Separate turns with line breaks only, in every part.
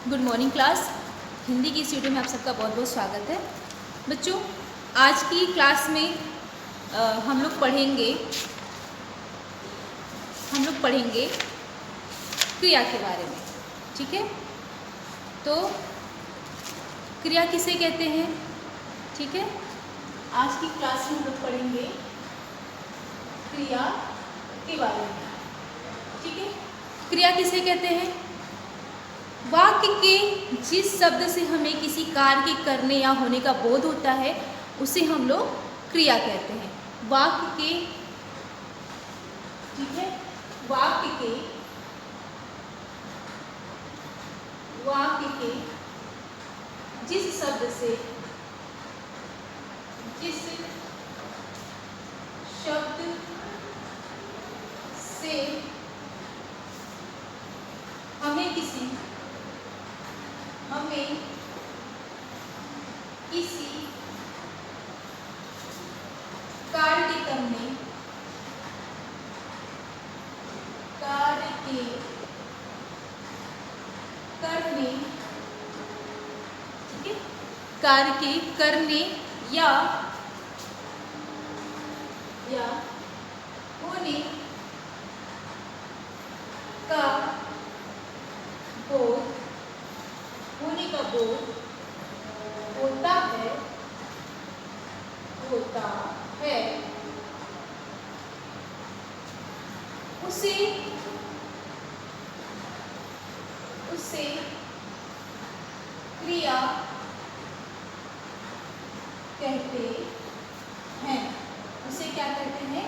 Good morning class. Hindi की इस video में आप सबका बहुत बहुत स्वागत है। बच्चों, आज की क्लास में हम लोग पढ़ेंगे क्रिया के बारे में। ठीक है, तो क्रिया किसे कहते हैं? ठीक है, आज की क्लास में हम लोग पढ़ेंगे क्रिया के बारे में। ठीक है, क्रिया किसे कहते हैं? वाक्य के जिस शब्द से हमें किसी कार्य के करने या होने का बोध होता है उसे हम लोग क्रिया कहते हैं। वाक्य के, ठीक है, वाक्य के जिस शब्द से हमें किसी कार्य के करने ठीक है, कार्य के करने या होने का बोध होता है उसे क्रिया कहते हैं। उसे क्या कहते हैं?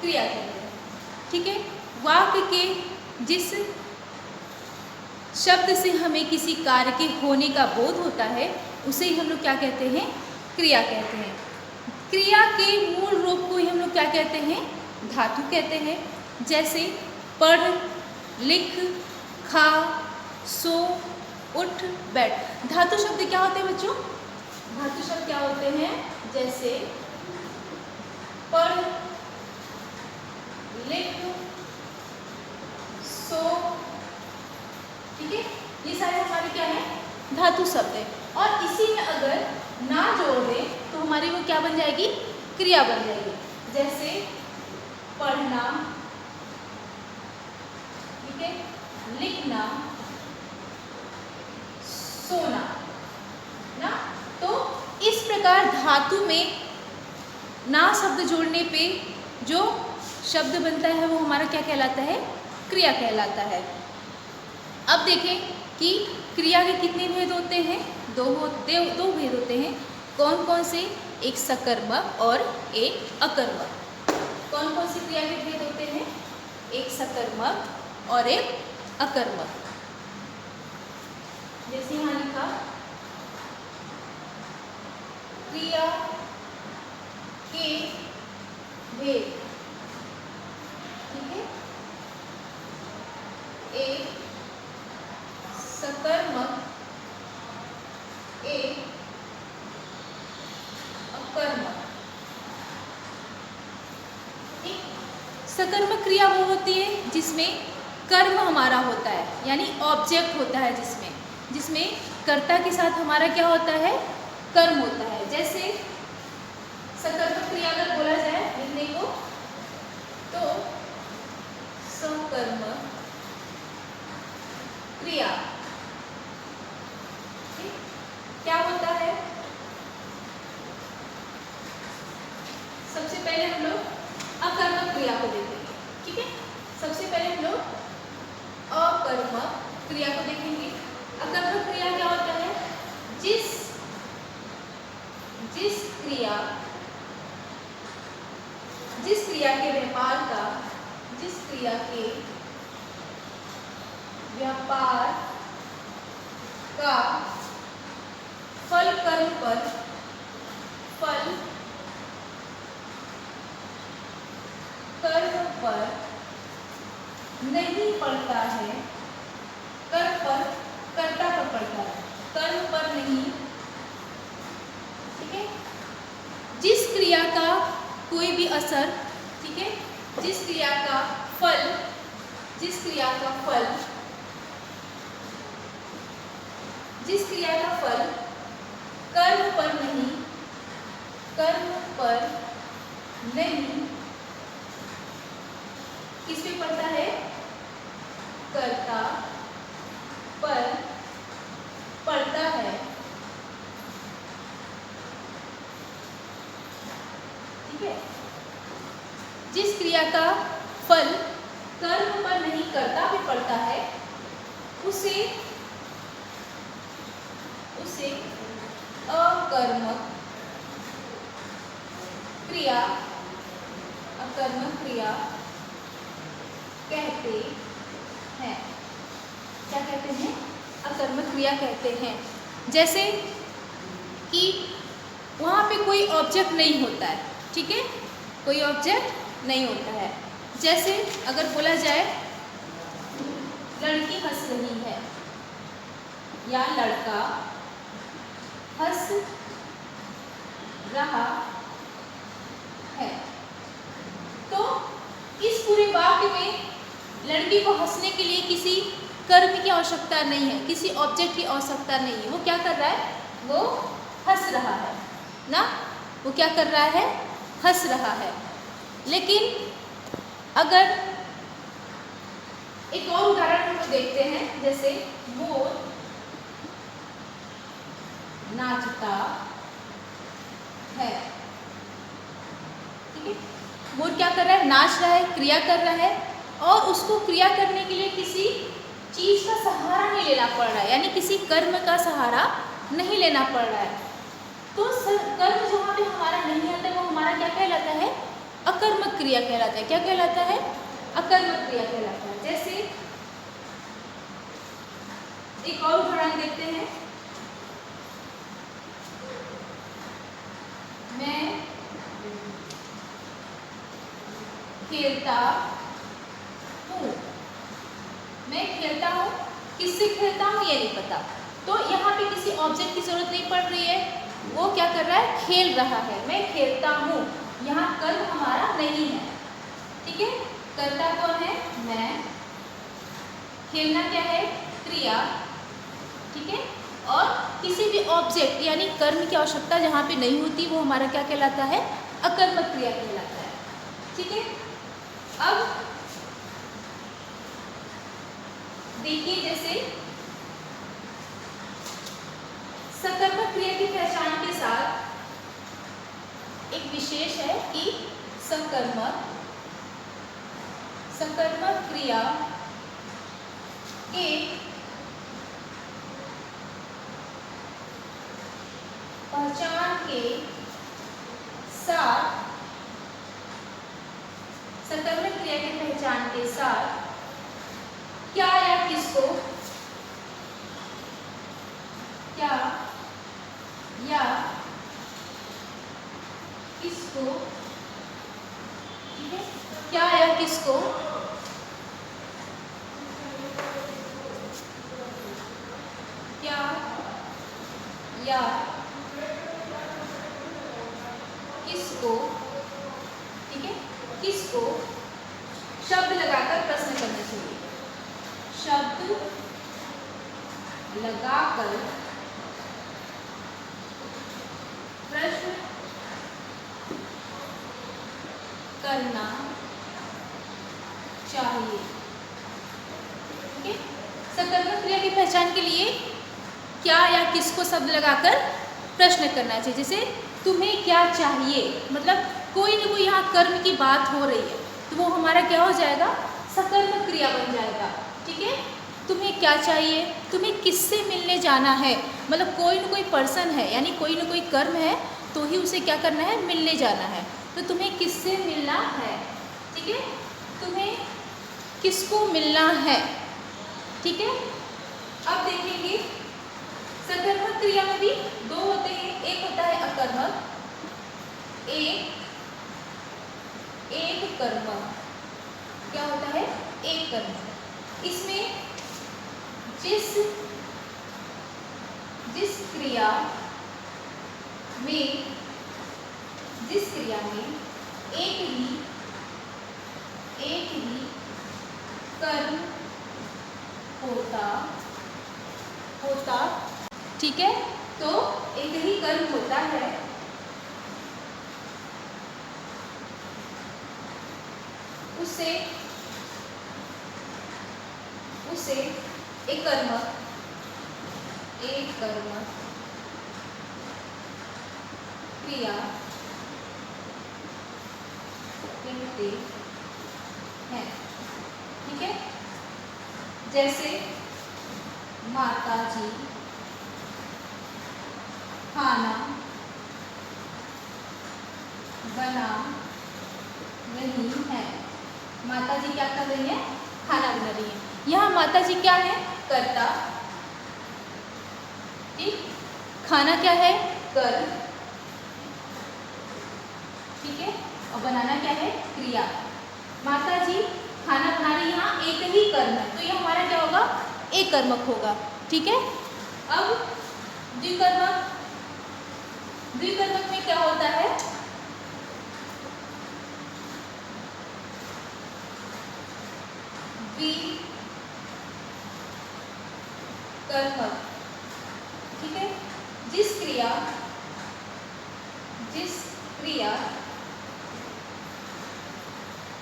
क्रिया कहते हैं। ठीक है, वाक्य के जिस शब्द से हमें किसी कार्य के होने का बोध होता है उसे ही हम लोग क्या कहते हैं? क्रिया कहते हैं। क्रिया के मूल रूप को ही हम लोग क्या कहते हैं? धातु कहते हैं। जैसे पढ़, लिख, खा, सो, उठ, बैठ। धातु शब्द क्या होते हैं बच्चों? धातु शब्द क्या होते हैं? जैसे पढ़, लिख, सो, ठीक है, ये सारे हमारे क्या है? धातु शब्द है। और इसी में अगर ना जोड़ दें तो हमारी वो क्या बन जाएगी? क्रिया बन जाएगी। जैसे पढ़ना, ठीक है, लिखना, सोना ना। तो इस प्रकार धातु में ना शब्द जोड़ने पे जो शब्द बनता है वो हमारा क्या कहलाता है? क्रिया कहलाता है। अब देखें कि क्रिया के कितने भेद होते हैं? दो भेद होते हैं। कौन कौन से? एक सकर्मक और एक अकर्मक। कौन कौन सी क्रिया के भेद होते हैं? एक सकर्मक और एक अकर्मक। जैसे यहाँ लिखा क्रिया के भेद, ठीक है, एक सकर्मक, एक अकर्मक। ठीक, सकर्मक क्रिया वो होती है जिसमें कर्म हमारा होता है, यानी ऑब्जेक्ट होता है, जिसमें कर्ता के साथ हमारा क्या होता है? कर्म होता है। जैसे सकर्मक क्रिया अगर बोला जाए लिखने को तो सकर्मक क्रिया, ठीक, क्या होता है? सबसे पहले हम लोग अकर्मक क्रिया को देखेंगे। ठीक है, सबसे पहले हम लोग अकर्मक क्रिया को देखेंगे। अकर्मक क्रिया क्या होता है? जिस क्रिया के व्यापार का फल कर्म पर नहीं पड़ता है, कर्म पर, कर्ता पर पड़ता है, कर्म पर नहीं। ठीक है, जिस क्रिया का कोई भी असर, ठीक है, जिस क्रिया का फल जिस क्रिया का फल कर्म पर नहीं किस पे पड़ता है, कर्ता पर पड़ता है, ठीक है। जिस क्रिया का फल कर्म पर नहीं कर्ता पे पड़ता है उसे अकर्मक क्रिया कहते हैं। क्या कहते हैं? अकर्मक क्रिया कहते हैं। जैसे कि वहाँ पे कोई ऑब्जेक्ट नहीं होता है, ठीक है, कोई ऑब्जेक्ट नहीं होता है। जैसे अगर बोला जाए लड़की हंस रही है या लड़का हंस रहा है, तो इस पूरे वाक्य में लड़की को हंसने के लिए किसी कर्म की आवश्यकता नहीं है, किसी ऑब्जेक्ट की आवश्यकता नहीं है। वो क्या कर रहा है? वो हंस रहा है ना, वो क्या कर रहा है? हंस रहा है। लेकिन अगर एक और उदाहरण हम लोग देखते हैं, जैसे मोर नाचता है, ठीक है, मोर क्या कर रहा है? नाच रहा है, क्रिया कर रहा है, और उसको क्रिया करने के लिए किसी चीज का सहारा नहीं लेना पड़ रहा है, यानी किसी कर्म का सहारा नहीं लेना पड़ रहा है। तो कर्म जहाँ पे हमारा नहीं आता वो हमारा क्या कहलाता है? अकर्मक क्रिया कहलाता है। क्या कहलाता है? अकर्मक क्रिया कहलाता है। जैसे एक और उदाहरण देखते हैं, मैं खेलता हूँ। मैं खेलता हूँ, किससे खेलता हूँ ये नहीं पता, तो यहाँ पे किसी ऑब्जेक्ट की जरूरत नहीं पड़ रही है, वो क्या कर रहा है? खेल रहा है। मैं खेलता हूँ, यहाँ कर्म हमारा नहीं है, ठीक है। कर्ता कौन है? मैं। खेलना क्या है? क्रिया, ठीक है। और किसी भी ऑब्जेक्ट यानी कर्म की आवश्यकता जहाँ पे नहीं होती वो हमारा क्या कहलाता है? अकर्मक क्रिया कहलाता है, ठीक है। अब देखिए, जैसे सकर्मक क्रिया की पहचान के साथ एक विशेष है कि सकर्मक क्रिया के पहचान के साथ, सकर्मक क्रिया की पहचान के साथ क्या या किसको, क्या या किसको, ठीक है, क्या या किसको क्या या किसको, ठीक है, किसको शब्द लगाकर प्रश्न करना चाहिए। शब्द लगाकर प्रश्न करना चाहिए, ठीक है। सकर्मक क्रिया की पहचान के लिए क्या या किसको शब्द लगाकर प्रश्न करना चाहिए। जैसे तुम्हें क्या चाहिए, मतलब कोई ना कोई यहाँ कर्म की बात हो रही है, तो वो हमारा क्या हो जाएगा? सकर्मक क्रिया बन जाएगा, ठीक है। तुम्हें क्या चाहिए, तुम्हें किससे मिलने जाना है, मतलब कोई ना कोई पर्सन है, यानी कोई ना कोई कर्म है तो ही उसे क्या करना है? मिलने जाना है। तो तुम्हें किससे मिलना है, ठीक है, तुम्हें किसको मिलना है, ठीक है। अब देखेंगे सकर्मक क्रिया में भी दो होते हैं, एक होता है अकर्मक, एक कर्मक। क्या होता है? एक कर्मक। इसमें जिस क्रिया में एक ही कर्म होता ठीक है। तो एक ही कर्म होता है, उससे एक कर्म क्रिया कहते हैं। ठीक है। जैसे माता जी खाना बना रही है। माता जी क्या कर रही हैं? खाना बना रही है। यहाँ माता जी क्या है? कर्ता। ठीक। खाना क्या है? कर्म। ठीक है। और बनाना क्या है? क्रिया। माता जी खाना बना रही, यहाँ एक ही कर्म है, तो ये हमारा क्या होगा? एक कर्मक होगा। ठीक है। अब द्विकर्मक में क्या होता है? द्विकर्मक। ठीक है। जिस क्रिया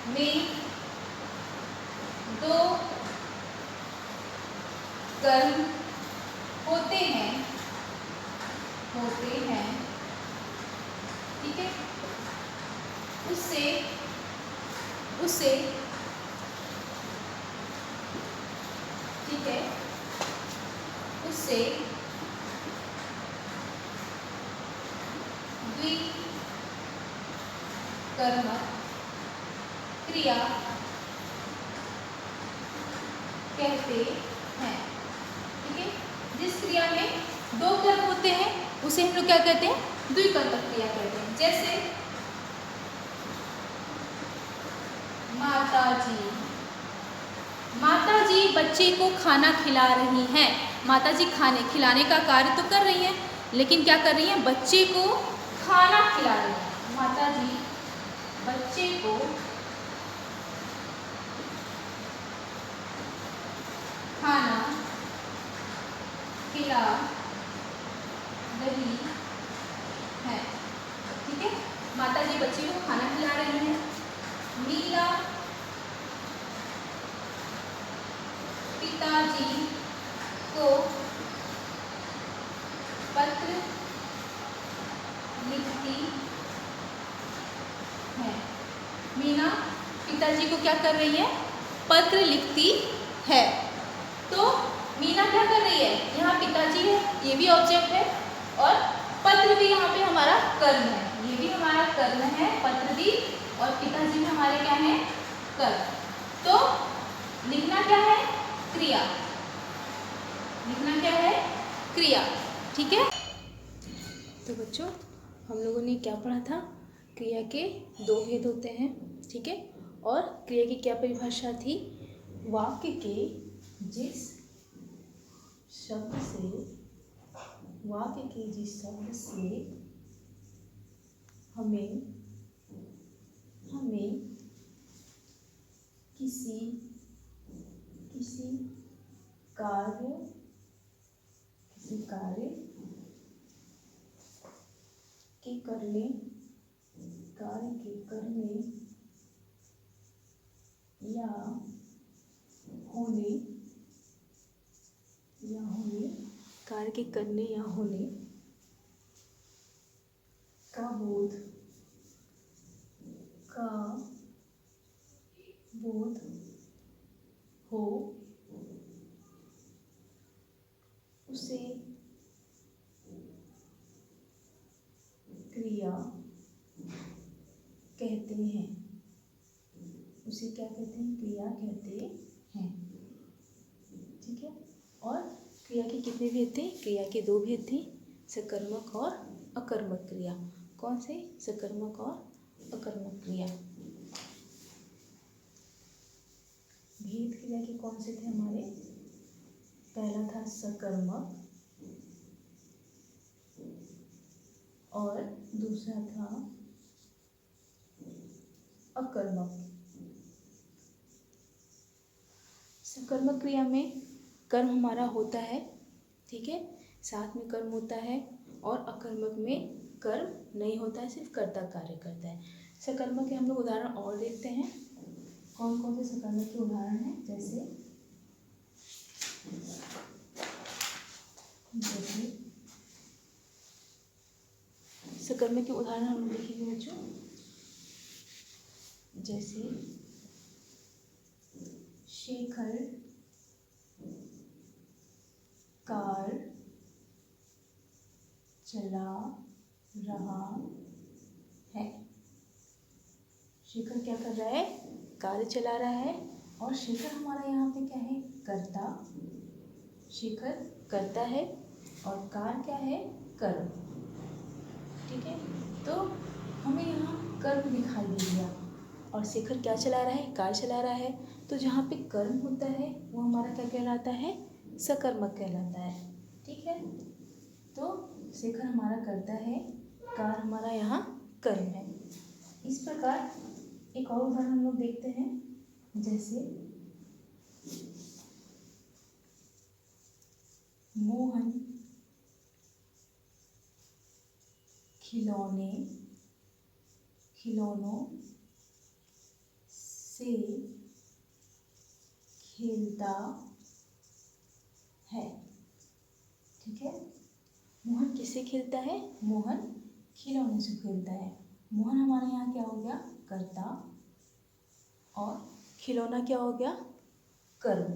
में दो कर्म होते हैं। ठीक है। उससे ठीक है, उससे द्विकर्मक क्रिया कहते हैं। ठीक है। जिस क्रिया में दो कर्म होते हैं उसे हम लोग क्या कहते हैं? द्विकर्मक क्रिया कहते हैं। जैसे माता जी बच्चे को खाना खिला रही हैं। माता जी खिलाने का कार्य तो कर रही हैं, लेकिन क्या कर रही हैं? बच्चे को खाना खिला रही हैं। माता जी बच्चे को खाना खिला रही है। ठीक है। माता जी बच्चे को खाना खिला रही हैं। मीरा पिताजी को पत्र लिखती है। मीना पिताजी को क्या कर रही है? पत्र लिखती है। तो मीना क्या कर रही है? यहाँ पिताजी है, ये भी ऑब्जेक्ट है, और पत्र भी यहाँ पे हमारा कर्म है। ये भी हमारा कर्म है, पत्र भी, और पिताजी भी हमारे क्या है? कर्म। तो लिखना क्या है? क्रिया। लिखना क्या है? क्रिया। ठीक है। तो बच्चों, हम लोगों ने क्या पढ़ा था? क्रिया के दो भेद होते हैं। ठीक है। और क्रिया की क्या परिभाषा थी? वाक्य के जिस शब्द से हमें किसी कार्य के करने या होने कार्य के करने या होने का बोध हो, उसे क्रिया कहते हैं। उसे क्या कहते हैं? क्रिया कहते हैं। ठीक है। और क्रिया के कितने भेद थे? क्रिया के दो भेद थे, सकर्मक और अकर्मक क्रिया। कौन से? सकर्मक और अकर्मक क्रिया। भेद क्रिया के कौन से थे हमारे? पहला था सकर्मक और दूसरा था अकर्मक। सकर्मक क्रिया में कर्म हमारा होता है ठीक है, साथ में कर्म होता है और अकर्मक में कर्म नहीं होता है, सिर्फ कर्ता कार्य करता है। सकर्मक के हम लोग उदाहरण और देखते हैं। कौन कौन से सकर्मक के उदाहरण हैं? जैसे सकर्मक के उदाहरण हम लोग देखेंगे बच्चों। जैसे शेखर कार चला रहा है। शेखर क्या कर रहा है? कार चला रहा है। और शेखर हमारा यहाँ पे क्या है? कर्ता। शेखर कर्ता है और कार क्या है? कर्म। ठीक है, तो हमें यहाँ कर्म दिखाई दे दिया और शेखर क्या चला रहा है? कार चला रहा है। तो जहाँ पे कर्म होता है वो हमारा क्या कहलाता है? सकर्मक कहलाता है। ठीक है, तो शेखर हमारा कर्ता है, कार हमारा यहाँ कर्म है। इस प्रकार एक और उदाहरण हम लोग देखते हैं। जैसे मोहन खिलौनों से खेलता है। ठीक है, मोहन किससे खेलता है? मोहन खिलौने से खेलता है। मोहन हमारे यहाँ क्या हो गया? कर्ता। और खिलौना क्या हो गया? कर्म।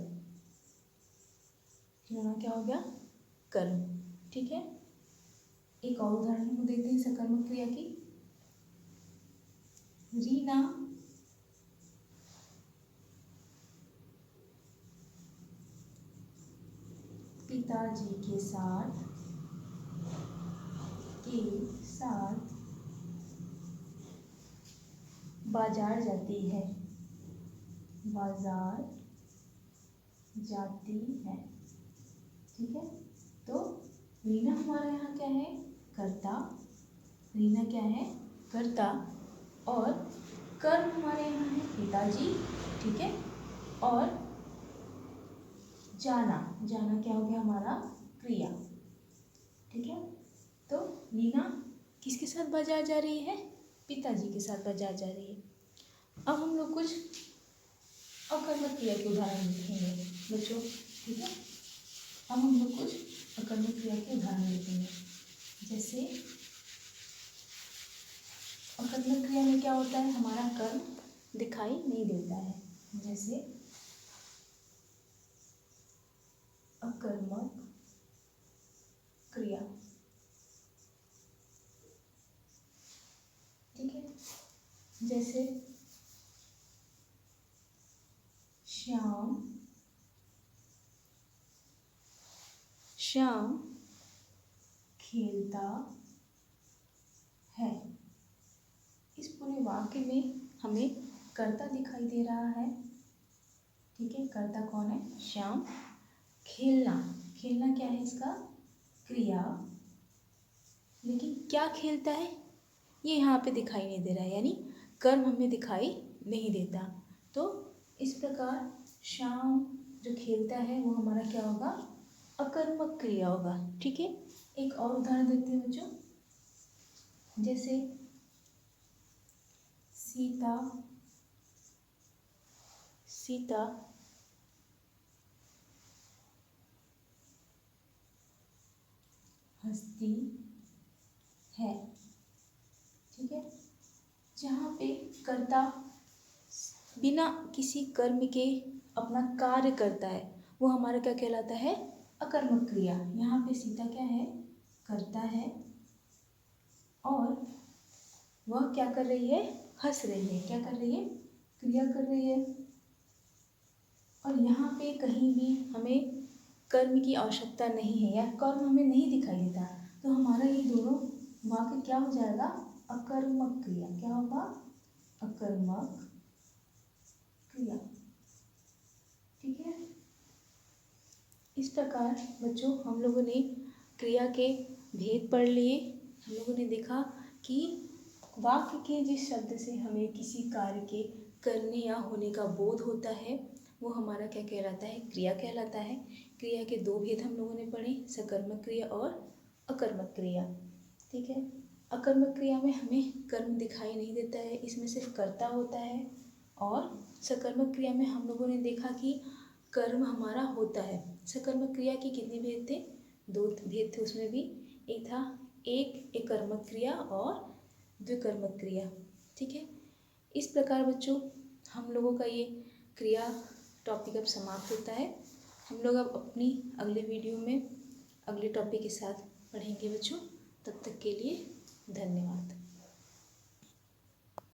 खिलौना क्या हो गया? कर्म। ठीक है, एक और उदाहरण हम देते हैं सकर्मक क्रिया की। रीना पिताजी के साथ बाजार जाती है। ठीक है, तो रीना हमारा यहाँ क्या है? कर्ता। रीना क्या है? कर्ता। और कर्म हमारे यहाँ है पिताजी। ठीक है, और जाना क्या हो गया? हमारा क्रिया। ठीक है, तो रीना किसके साथ बाजार जा रही है? पिताजी के साथ बाजार जा रही है। अब हम लोग कुछ अकर्मक क्रिया के उदाहरण देखेंगे बच्चों। ठीक है, अब हम लोग कुछ अकर्मक क्रिया के उदाहरण देखेंगे। जैसे अकर्मक क्रिया में क्या होता है? हमारा कर्म दिखाई नहीं देता है। जैसे अकर्मक क्रिया। ठीक है, जैसे श्याम खेलता है। इस पूरे वाक्य में हमें कर्ता दिखाई दे रहा है। ठीक है, कर्ता कौन है? श्याम। खेलना क्या है इसका? क्रिया। लेकिन क्या खेलता है ये यहाँ पे दिखाई नहीं दे रहा है, यानी कर्म हमें दिखाई नहीं देता। तो इस प्रकार श्याम जो खेलता है वो हमारा क्या होगा? अकर्मक क्रिया होगा। ठीक है, एक और उदाहरण देते हैं बच्चों। जैसे सीता हंसती है। ठीक है, जहाँ पे कर्ता बिना किसी कर्म के अपना कार्य करता है वो हमारा क्या कहलाता है? अकर्मक क्रिया। यहाँ पे सीता क्या है? कर्ता है और वह क्या कर रही है? हंस रही है। क्या कर रही है? क्रिया कर रही है। और यहाँ पे कहीं भी हमें कर्म की आवश्यकता नहीं है या कर्म हमें नहीं दिखाई देता, तो हमारा ये दोनों वाक्य क्या हो जाएगा? अकर्मक क्रिया। क्या होगा? अकर्मक क्रिया। ठीक है, इस प्रकार बच्चों हम लोगों ने क्रिया के भेद पढ़ लिए। हम लोगों ने देखा कि वाक्य के जिस शब्द से हमें किसी कार्य के करने या होने का बोध होता है वो हमारा क्या कहलाता है? क्रिया कहलाता है। क्रिया के दो भेद हम लोगों ने पढ़े, सकर्मक क्रिया और अकर्मक क्रिया। ठीक है, अकर्मक क्रिया में हमें कर्म दिखाई नहीं देता है, इसमें सिर्फ कर्ता होता है। और सकर्मक क्रिया में हम लोगों ने देखा कि कर्म हमारा होता है। सकर्मक क्रिया के कितने भेद थे? दो भेद थे उसमें भी। एक था एक कर्मक क्रिया और द्विकर्मक क्रिया। ठीक है, इस प्रकार बच्चों हम लोगों का ये क्रिया टॉपिक अब समाप्त होता है। हम लोग अब अपनी अगले वीडियो में अगले टॉपिक के साथ पढ़ेंगे बच्चों। तब तक के लिए धन्यवाद।